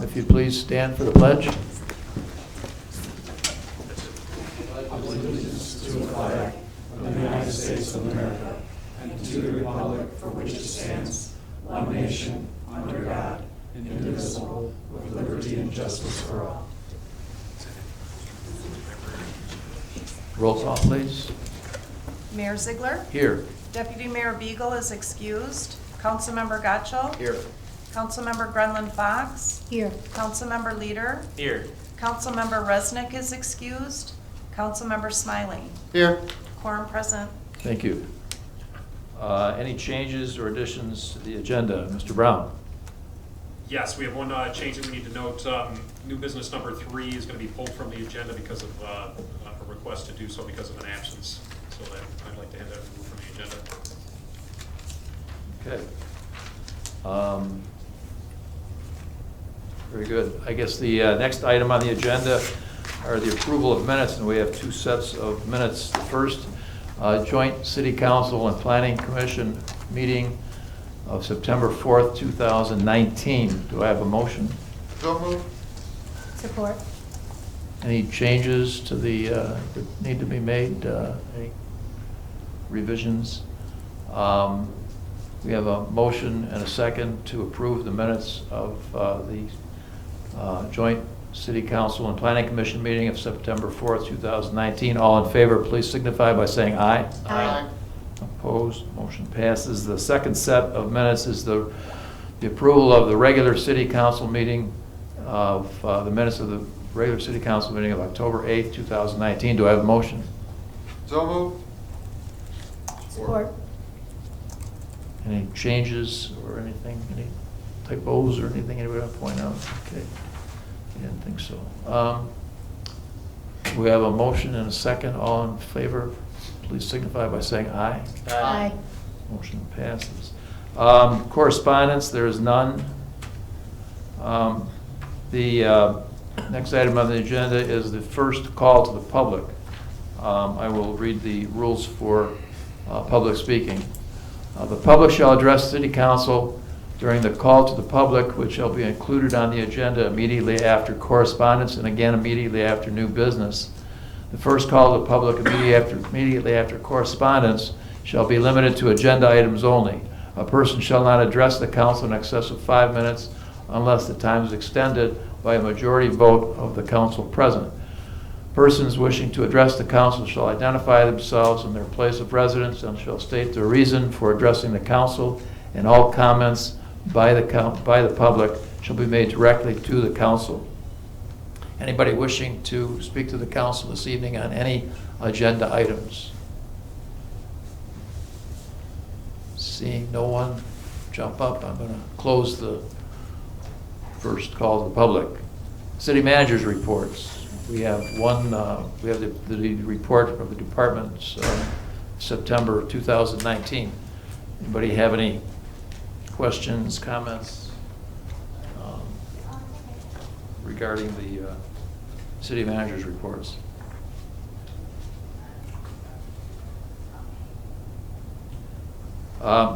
If you'd please stand for the pledge. Allegiance to the flag of the United States of America and to the republic for which it stands, one nation, under God, indivisible, with liberty and justice for all. Roll call, please. Mayor Ziegler. Here. Deputy Mayor Beagle is excused. Councilmember Gotchall. Here. Councilmember Grenlund Fox. Here. Councilmember Leader. Here. Councilmember Resnick is excused. Councilmember Smiley. Here. Quorum present. Thank you. Any changes or additions to the agenda? Mr. Brown? Yes, we have one change that we need to note. New business number 3 is going to be pulled from the agenda because of a request to do so because of an absence. So that I'd like to have that removed from the agenda. Okay. Very good. I guess the next item on the agenda are the approval of minutes, and we have 2 sets of minutes. The first, joint City Council and Planning Commission meeting of September 4th, 2019. Do I have a motion? So moved. Support. Any changes to the, that need to be made? Any revisions? We have a motion and a second to approve the minutes of the joint City Council and Planning Commission meeting of September 4th, 2019. All in favor, please signify by saying aye. Aye. Opposed, motion passes. The second set of minutes is the approval of the regular City Council meeting of the minutes of the regular City Council meeting of October 8th, 2019. Do I have a motion? So moved. Support. Any changes or anything, any typos or anything anybody want to point out? Okay, I didn't think so. We have a motion and a second. All in favor, please signify by saying aye. Aye. Motion passes. Correspondence, there is none. The next item on the agenda is the first call to the public. I will read the rules for public speaking. The public shall address City Council during the call to the public, which shall be included on the agenda immediately after correspondence and again immediately after new business. The first call to the public immediately after correspondence shall be limited to agenda items only. A person shall not address the council in excess of 5 minutes unless the time is extended by a majority vote of the council present. Persons wishing to address the council shall identify themselves and their place of residence and shall state their reason for addressing the council, and all comments by the public shall be made directly to the council. Anybody wishing to speak to the council this evening on any agenda items? Seeing no one jump up, I'm going to close the first call to the public. City managers' reports. We have one. We have the report of the departments September 2019. Anybody have any questions, comments regarding the city managers' reports?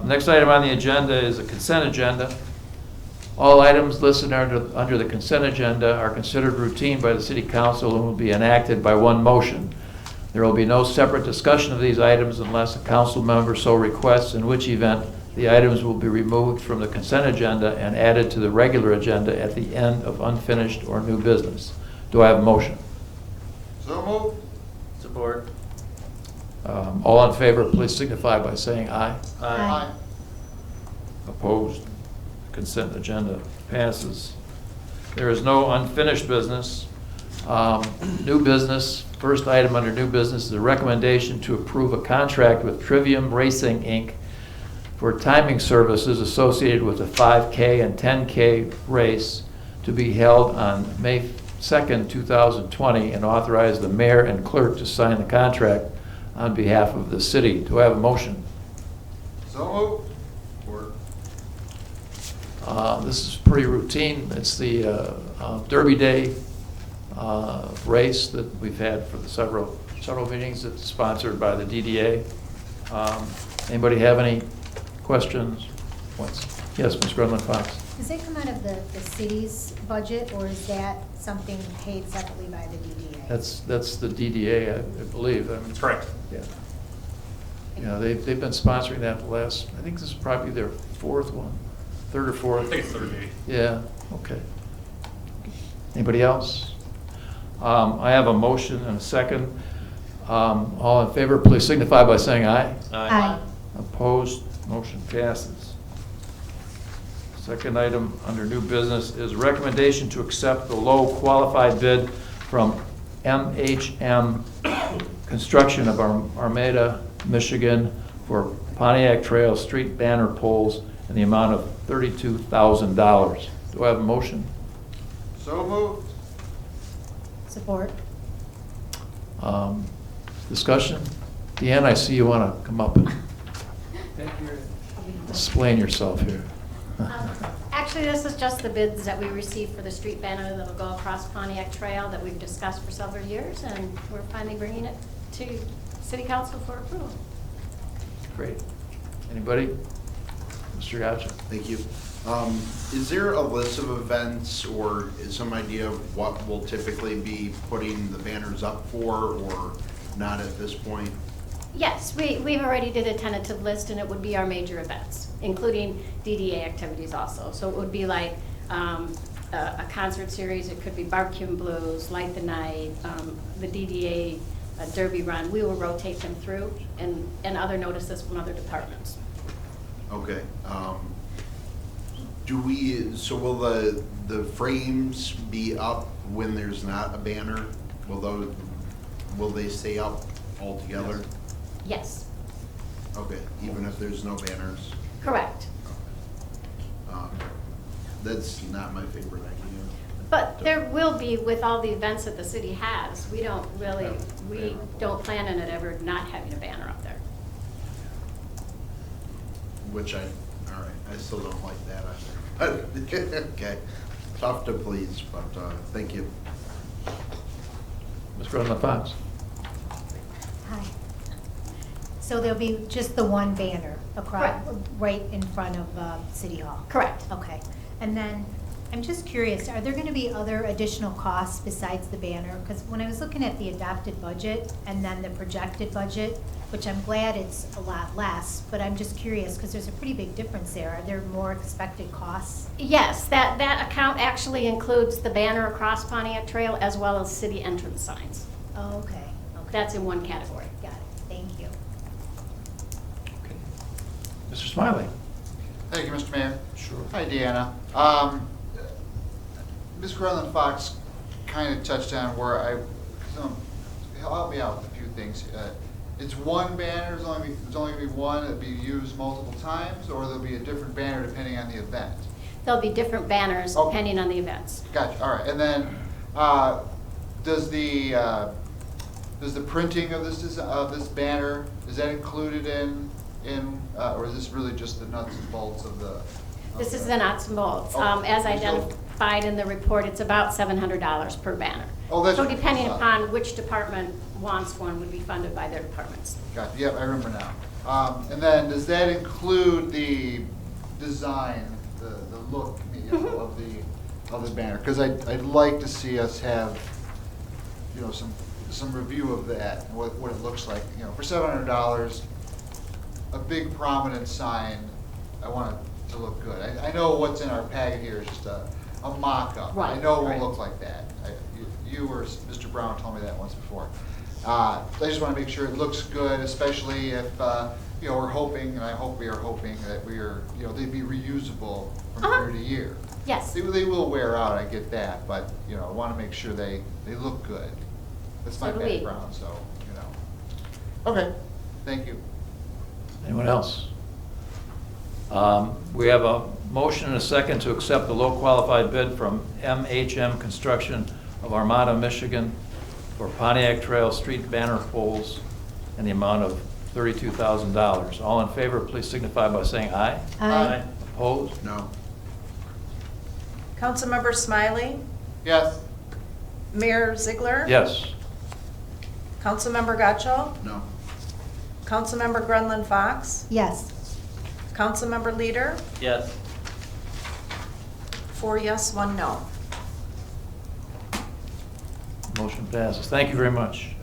Next item on the agenda is a consent agenda. All items listed under the consent agenda are considered routine by the City Council and will be enacted by one motion. There will be no separate discussion of these items unless a council member so requests, in which event the items will be removed from the consent agenda and added to the regular agenda at the end of unfinished or new business. Do I have a motion? So moved. Support. All in favor, please signify by saying aye. Aye. Opposed? Consent agenda passes. There is no unfinished business. New business. First item under new business is a recommendation to approve a contract with Trivium Racing, Inc. for timing services associated with the 5K and 10K race to be held on May 2nd, 2020, and authorize the mayor and clerk to sign the contract on behalf of the city. Do I have a motion? So moved. This is pretty routine. It's the Derby Day race that we've had for the several meetings. It's sponsored by the DDA. Anybody have any questions, points? Yes, Ms. Grunland Fox. Does that come out of the city's budget, or is that something paid separately by the DDA? That's the DDA, I believe. I mean, That's correct. Yeah. Yeah, they've been sponsoring that the last, I think this is probably their fourth one, third or I fourth. think it's third maybe. Yeah, okay. Anybody else? I have a motion and a second. All in favor, please signify by saying aye. Aye. Opposed, motion passes. Second item under new business is recommendation to accept the low qualified bid from MHM Construction of Armada, Michigan for Pontiac Trail street banner poles in the amount of $32,000. Do I have a motion? So moved. Support. Discussion? Deanne, I see you want to come up and explain yourself here. Actually, this is just the bids that we received for the street banner that will go across Pontiac Trail that we've discussed for several years, and we're finally bringing it to City Council for approval. Great. Anybody? Mr. Gotcha? Thank you. Is there a list of events or some idea of what we'll typically be putting the banners up for, or not at this point? Yes, we've already did a tentative list, and it would be our major events, including DDA activities also. So it would be like a concert series. It could be Barbecue and Blues, Light the Night, the DDA Derby Run. We will rotate them through, and other notices from other departments. Okay. So will the frames be up when there's not a banner? Will they stay up altogether? Yes, Okay, even if there's no banners? correct. That's not my favorite idea. But there will be, with all the events that the city has, we don't plan on it ever not having a banner up there. Which all right, I still don't like that either. Okay, tough to please, but thank you. Ms. Grunland Fox? Hi. So there'll be just the one banner across, Correct. right in front of City Hall? Correct. Okay. And then, I'm just curious, are there going to be other additional costs besides the banner? Because when I was looking at the adopted budget and then the projected budget, which I'm glad it's a lot less, but I'm just curious, because there's a pretty big difference there. Are there more expected costs? Yes, that account actually includes the banner across Pontiac Trail as well as city entrance signs. Oh, okay. Okay. That's in one category. Got it. Thank you. Okay. Mr. Smiley? Thank you, Mr. Mayor. Sure. Hi, Deanna. Ms. Grunland Fox kind of touched on where help me out with a few things. It's one banner, there's only going to be one that'll be used multiple times, or there'll be a different banner depending on the event? There'll be different banners Oh. depending on the events. Gotcha, all right. And then, does the printing of this banner, is that included or is this really just the nuts and bolts of the? This is the nuts and bolts. Oh, As so- identified in the report, it's about $700 per banner. Oh, that's So right. depending upon which department wants one, would be funded by their departments. Gotcha, yep, I remember now. And then, does that include the design, the look, of the banner? Because I'd like to see us have, some review of that, and what it looks like. For $700, a big prominent sign, I want it to look good. I know what's in our packet here is just a mock-up. I Right, know it right. will look like that. You or Mr. Brown told me that once before. I just want to make sure it looks good, especially if, we're hoping, and I hope we are hoping that they'd be reusable from Uh-huh. year to year. Yes. They will wear out, I get that, but, I want to make sure they look good. That's my So do we. background, so, Okay, thank you. Anyone else? We have a motion and a second to accept the low qualified bid from MHM Construction of Armada, Michigan for Pontiac Trail street banner poles in the amount of $32,000. All in favor, please signify by saying aye. Aye. Opposed? No. Councilmember Smiley, Yes. Mayor Ziegler. Yes. Councilmember Gaccho, No. Councilmember Grunland Fox, Yes. Councilmember Leader, Yes. 4 yes, 1 no. Motion passes. Thank you very much.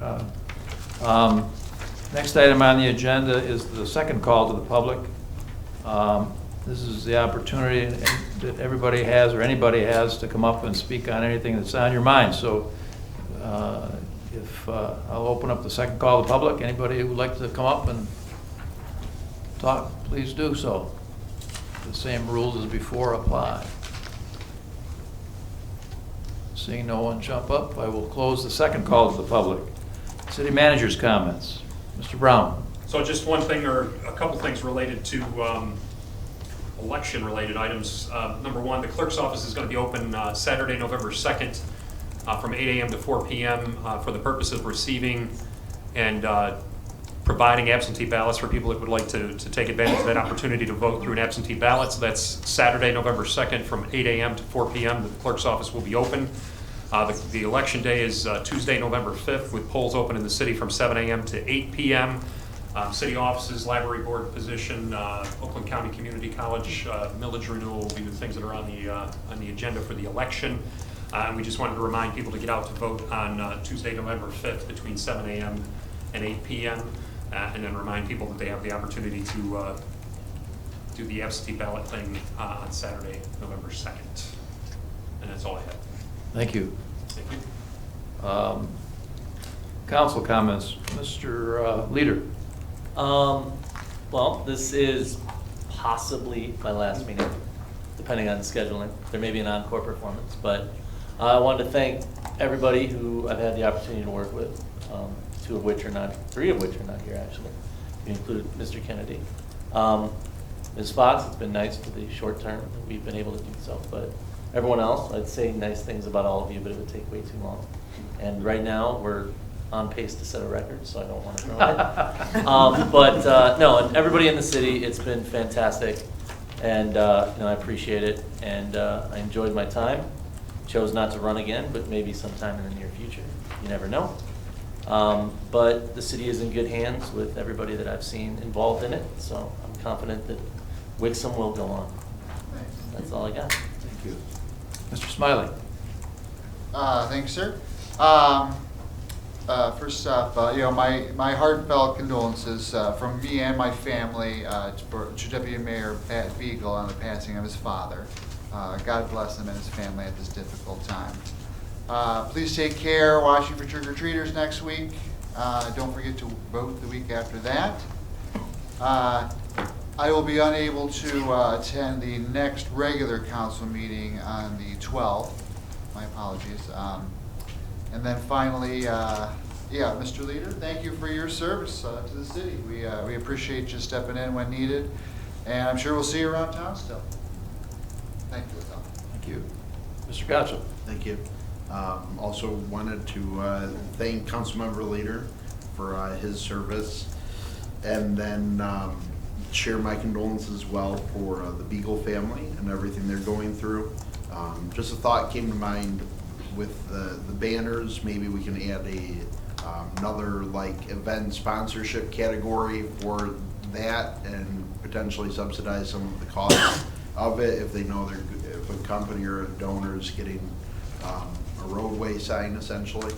Next item on the agenda is the second call to the public. This is the opportunity that everybody has, or anybody has, to come up and speak on anything that's on your mind. So I'll open up the second call to the public. Anybody who would like to come up and talk, please do so. The same rules as before apply. Seeing no one jump up, I will close the second call to the public. City manager's comments. Mr. Brown. So just one thing, or a couple things related to election-related items. Number one, the clerk's office is going to be open Saturday, November 2nd, from 8 a.m. to 4 p.m. For the purpose of receiving and providing absentee ballots for people that would like to take advantage of that opportunity to vote through an absentee ballot. So that's Saturday, November 2nd, from 8 a.m. to 4 p.m. The clerk's office will be open. The election day is Tuesday, November 5th, with polls open in the city from 7 a.m. to 8 p.m. City offices, library board position, Oakland County Community College millage renewal will be the things that are on the agenda for the election. And we just wanted to remind people to get out to vote on Tuesday, November 5th, between 7 a.m. and 8 p.m. And then remind people that they have the opportunity to do the absentee ballot thing on Saturday, November 2nd. And that's all I have. Thank you. Thank you. Council comments. Mr. Leader. Well, this is possibly my last meeting, depending on scheduling. There may be an encore performance, but I wanted to thank everybody who I've had the opportunity to work with, three of which are not here actually. You included Mr. Kennedy. Ms. Fox, it's been nice for the short term that we've been able to do so, but everyone else, I'd say nice things about all of you, but it would take way too long. And right now, we're on pace to set a record, so I don't want to throw it. No, and everybody in the city, it's been fantastic, and I appreciate it, and I enjoyed my time. Chose not to run again, but maybe sometime in the near future. You never know. But the city is in good hands with everybody that I've seen involved in it, so I'm confident that Wixom will go on. That's all I got. Thank you. Mr. Smiley. Thanks, sir. First off, my heartfelt condolences from me and my family to Deputy Mayor Pat Beagle on the passing of his father. God bless him and his family at this difficult time. Please take care watching for trick-or-treaters next week. Don't forget to vote the week after that. I will be unable to attend the next regular council meeting on the 12th. My apologies. And then finally, Mr. Leader, thank you for your service to the city. We appreciate you stepping in when needed, and I'm sure we'll see you around town still. Thank you, Tom. Thank you. Mr. Gotcha. Thank you. Also wanted to thank Councilmember Leader for his service, and then share my condolences as well for the Beagle family and everything they're going through. Just a thought came to mind with the banners. Maybe we can add another event sponsorship category for that, and potentially subsidize some of the costs of it if they know if a company or a donor is getting a roadway sign essentially.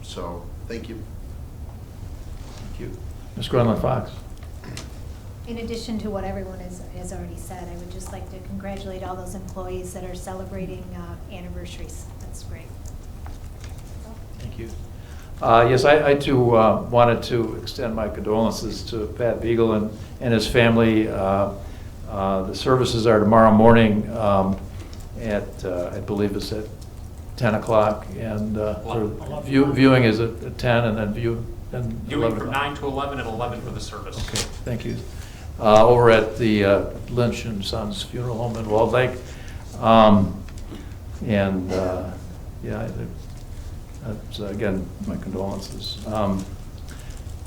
So thank you. Thank you. Ms. Gronlund Fox. In addition to what everyone has already said, I would just like to congratulate all those employees that are celebrating anniversaries. That's great. Thank you. Yes, I too wanted to extend my condolences to Pat Beagle and his family. The services are tomorrow morning at, I believe it's at 10 o'clock, and viewing is at 10, and then viewing From 9 to 11 and 11 for the service. Okay, thank you. Over at the Lynch and Sons Funeral Home in Walled Lake. That's, again, my condolences.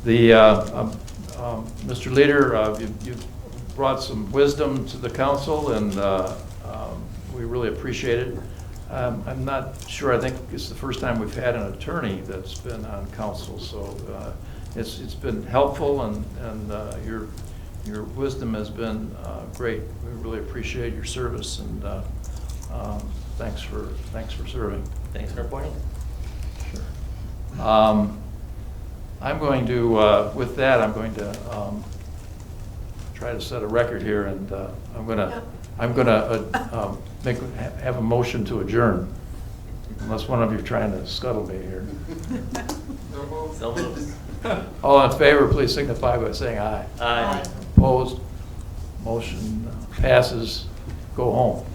Mr. Leader, you brought some wisdom to the council, and we really appreciate it. I'm not sure, I think it's the first time we've had an attorney that's been on council, so it's been helpful, and your wisdom has been great. We really appreciate your service, and Thanks for serving. Thanks for reporting. I'm going to, with that, I'm going to try to set a record here, and I'm going to have a motion to adjourn, unless one of you are trying to scuttle me here. So moved. All in favor, please signify by saying aye. Aye. Opposed? Motion passes. Go home.